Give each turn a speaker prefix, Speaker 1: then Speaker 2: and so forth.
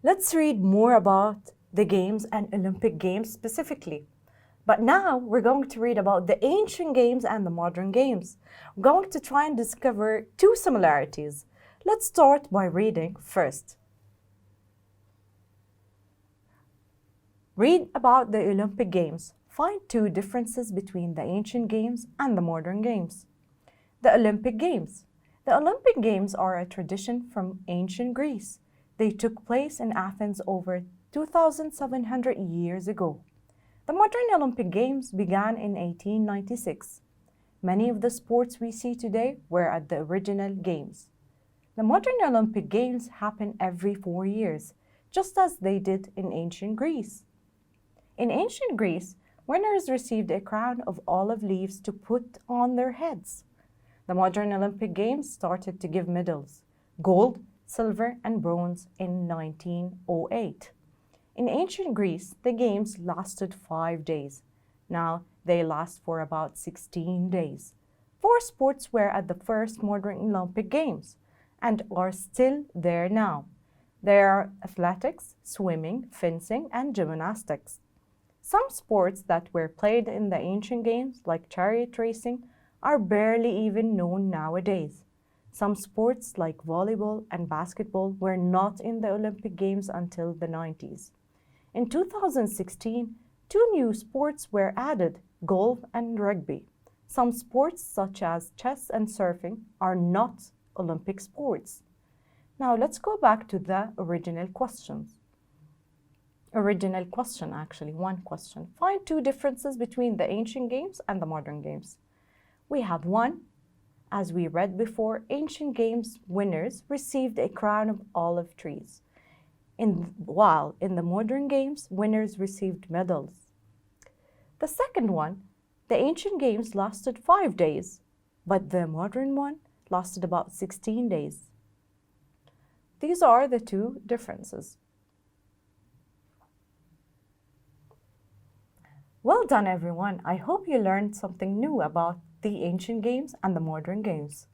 Speaker 1: Let's read more about the games and Olympic Games specifically. But now we're going to read about the ancient games and the modern games. We're going to try and discover two similarities. Let's start by reading first. Read about the Olympic Games. Find two differences between the ancient games and the modern games. The Olympic Games. The Olympic Games are a tradition from ancient Greece. They took place in Athens over 2,700 years ago. The modern Olympic Games began in 1896. Many of the sports we see today were at the original Games. The modern Olympic Games happen every 4 years, just as they did in ancient Greece. In ancient Greece, winners received a crown of olive leaves to put on their heads. The modern Olympic Games started to give medals, gold, silver, and bronze in 1908. In ancient Greece, the Games lasted 5 days. Now they last for about 16 days. 4 sports were at the first modern Olympic Games and are still there now. They are athletics, swimming, fencing, and gymnastics. Some sports that were played in the ancient games, like chariot racing, are barely even known nowadays. Some sports, like volleyball and basketball, were not in the Olympic Games until the 90s. In 2016, 2 new sports were added, golf and rugby. Some sports, such as chess and surfing, are not Olympic sports. Now let's go back to the original questions. One question. Find 2 differences between the ancient games and the modern games. We have 1. As we read before, ancient games winners received a crown of olive trees, while in the modern games, winners received medals. The second one, the ancient games lasted 5 days, but the modern one lasted about 16 days. These are the 2 differences. Well done, everyone. I hope you learned something new about the ancient games and the modern games.